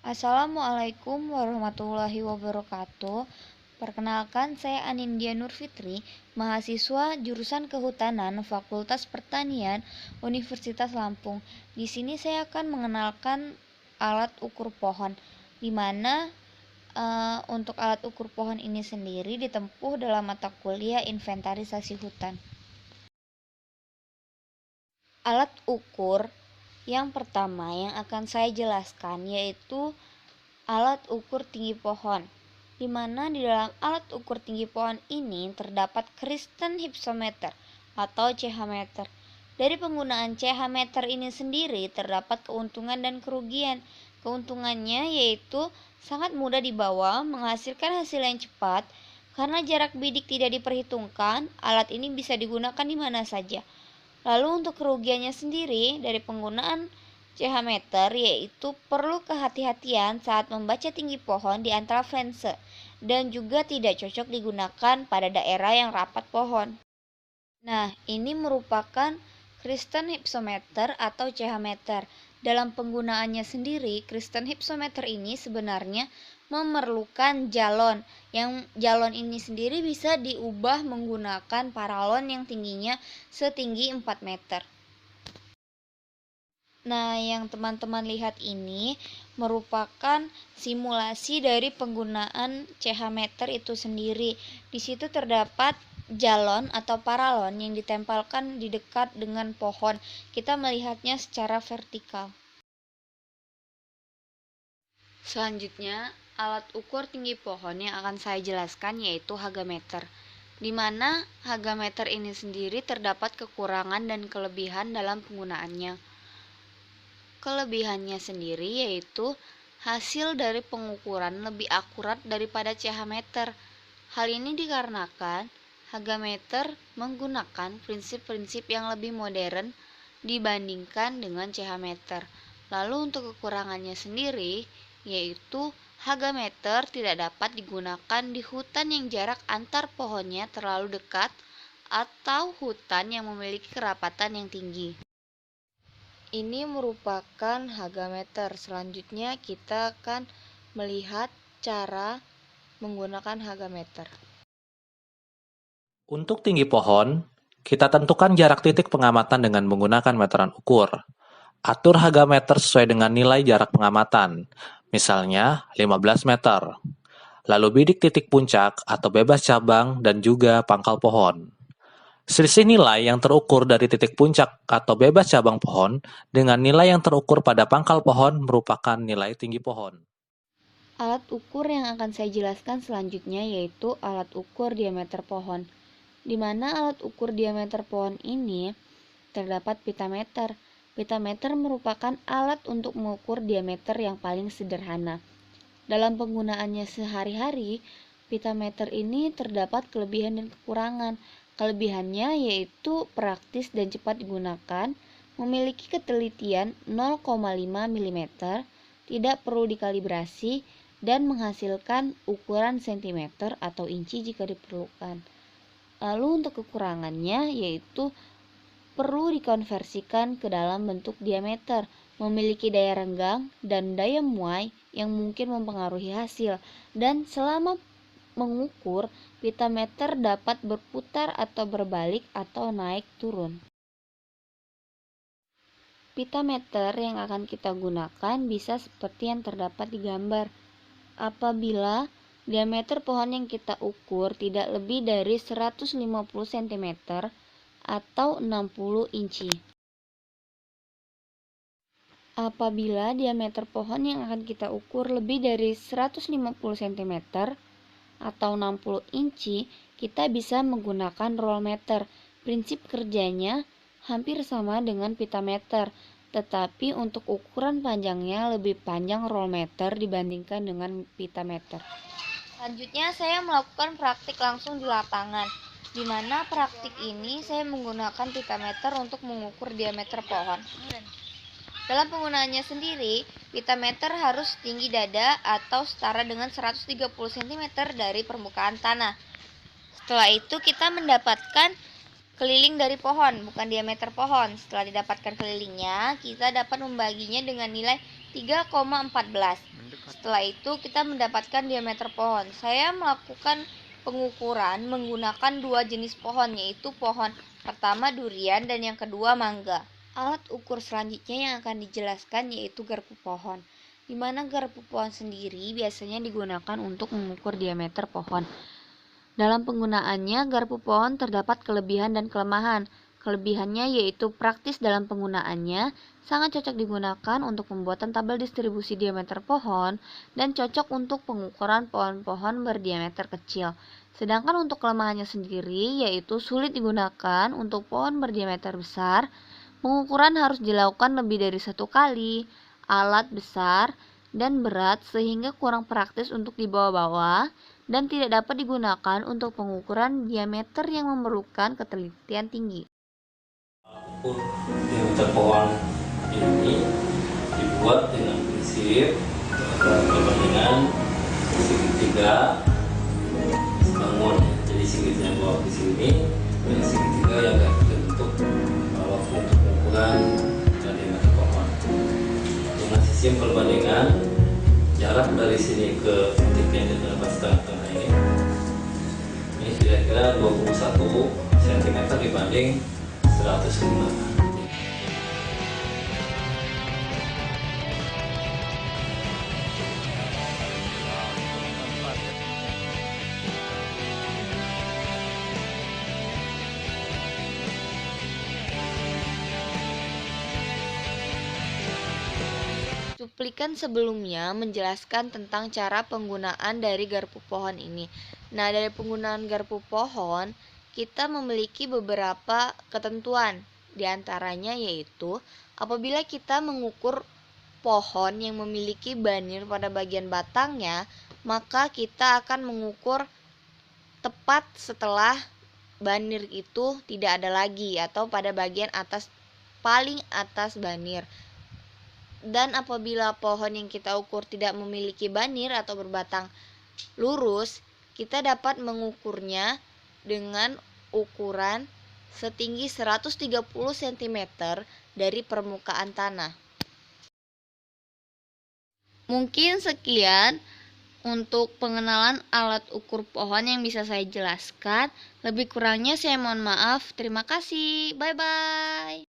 Assalamualaikum warahmatullahi wabarakatuh. Perkenalkan, saya Anindya Nurfitri, mahasiswa jurusan Kehutanan Fakultas Pertanian Universitas Lampung. Di sini saya akan mengenalkan alat ukur pohon, di mana untuk alat ukur pohon ini sendiri ditempuh dalam mata kuliah inventarisasi hutan. Alat ukur yang pertama yang akan saya jelaskan yaitu alat ukur tinggi pohon, di mana di dalam alat ukur tinggi pohon ini terdapat Kristen hypsometer atau CH meter. Dari penggunaan CH meter ini sendiri terdapat keuntungan dan kerugian. Keuntungannya yaitu sangat mudah dibawa, menghasilkan hasil yang cepat. Karena jarak bidik tidak diperhitungkan, alat ini bisa digunakan di mana saja. Lalu untuk kerugiannya sendiri dari penggunaan CH meter yaitu perlu kehati-hatian saat membaca tinggi pohon di antara frense dan juga tidak cocok digunakan pada daerah yang rapat pohon. Nah, ini merupakan Kristen hypsometer atau CH meter. Dalam penggunaannya sendiri, Kristen hypsometer ini sebenarnya memerlukan jalon. Yang jalon ini sendiri bisa diubah menggunakan paralon yang tingginya setinggi 4 meter. Nah, yang teman-teman lihat ini merupakan simulasi dari penggunaan CH meter itu sendiri. Di situ terdapat jalon atau paralon yang ditempelkan di dekat dengan pohon. Kita melihatnya secara vertikal. Selanjutnya, alat ukur tinggi pohon yang akan saya jelaskan yaitu hagameter, di mana hagameter ini sendiri terdapat kekurangan dan kelebihan dalam penggunaannya. Kelebihannya sendiri yaitu hasil dari pengukuran lebih akurat daripada CH meter. Hal ini dikarenakan hagameter menggunakan prinsip-prinsip yang lebih modern dibandingkan dengan CH meter. Lalu untuk kekurangannya sendiri yaitu hagameter tidak dapat digunakan di hutan yang jarak antar pohonnya terlalu dekat atau hutan yang memiliki kerapatan yang tinggi. Ini merupakan hagameter. Selanjutnya kita akan melihat cara menggunakan hagameter. Untuk tinggi pohon, kita tentukan jarak titik pengamatan dengan menggunakan meteran ukur. Atur hagameter sesuai dengan nilai jarak pengamatan, misalnya 15 meter. Lalu bidik titik puncak atau bebas cabang dan juga pangkal pohon. Selisih nilai yang terukur dari titik puncak atau bebas cabang pohon dengan nilai yang terukur pada pangkal pohon merupakan nilai tinggi pohon. Alat ukur yang akan saya jelaskan selanjutnya yaitu alat ukur diameter pohon, di mana alat ukur diameter pohon ini terdapat pitameter. Pitameter merupakan alat untuk mengukur diameter yang paling sederhana. Dalam penggunaannya sehari-hari, pitameter ini terdapat kelebihan dan kekurangan. Kelebihannya yaitu praktis dan cepat digunakan, memiliki ketelitian 0,5 mm, tidak perlu dikalibrasi, dan menghasilkan ukuran cm atau inci jika diperlukan. Lalu untuk kekurangannya yaitu perlu dikonversikan ke dalam bentuk diameter, memiliki daya renggang dan daya muai yang mungkin mempengaruhi hasil, dan selama mengukur, pitameter dapat berputar atau berbalik atau naik turun. Pitameter yang akan kita gunakan bisa seperti yang terdapat di gambar. Apabila diameter pohon yang kita ukur tidak lebih dari 150 cm atau 60 inci. Apabila diameter pohon yang akan kita ukur lebih dari 150 cm atau 60 inci, kita bisa menggunakan rollmeter. Prinsip kerjanya hampir sama dengan pitameter, tetapi untuk ukuran panjangnya lebih panjang rollmeter dibandingkan dengan pitameter. Selanjutnya saya melakukan praktik langsung di lapangan, di mana praktik ini saya menggunakan pitameter untuk mengukur diameter pohon. Dalam penggunaannya sendiri, pitameter harus tinggi dada atau setara dengan 130 cm dari permukaan tanah. Setelah itu kita mendapatkan keliling dari pohon, bukan diameter pohon. Setelah didapatkan kelilingnya, kita dapat membaginya dengan nilai 3,14. Setelah itu kita mendapatkan diameter pohon. Saya melakukan pengukuran menggunakan dua jenis pohon, yaitu pohon pertama durian dan yang kedua mangga. Alat ukur selanjutnya yang akan dijelaskan yaitu garpu pohon, di mana garpu pohon sendiri biasanya digunakan untuk mengukur diameter pohon. Dalam penggunaannya, garpu pohon terdapat kelebihan dan kelemahan. Kelebihannya yaitu praktis dalam penggunaannya, sangat cocok digunakan untuk pembuatan tabel distribusi diameter pohon, dan cocok untuk pengukuran pohon-pohon berdiameter kecil. Sedangkan untuk kelemahannya sendiri, yaitu sulit digunakan untuk pohon berdiameter besar. Pengukuran harus dilakukan lebih dari satu kali, alat besar dan berat sehingga kurang praktis untuk dibawa-bawa, dan tidak dapat digunakan untuk pengukuran diameter yang memerlukan ketelitian tinggi. Ukur diameter pohon ini dibuat dengan prinsip perbandingan segitiga bangun. Jadi segitiga bawah di sini dan segitiga yang terbentuk waktu untuk pengukuran diameter pohon. Dengan sistem perbandingan jarak dari sini ke titik yang terdapat setengah-tengah ini kira-kira 21 cm dibanding 105. Cuplikan sebelumnya menjelaskan tentang cara penggunaan dari garpu pohon ini. Nah, dari penggunaan garpu pohon, kita memiliki beberapa ketentuan. Di antaranya yaitu, apabila kita mengukur pohon yang memiliki banir pada bagian batangnya, maka kita akan mengukur tepat setelah banir itu tidak ada lagi atau pada bagian atas, paling atas banir. Dan apabila pohon yang kita ukur tidak memiliki banir atau berbatang lurus, kita dapat mengukurnya dengan ukuran setinggi 130 cm dari permukaan tanah. Mungkin sekian untuk pengenalan alat ukur pohon yang bisa saya jelaskan. Lebih kurangnya saya mohon maaf. Terima kasih. Bye-bye.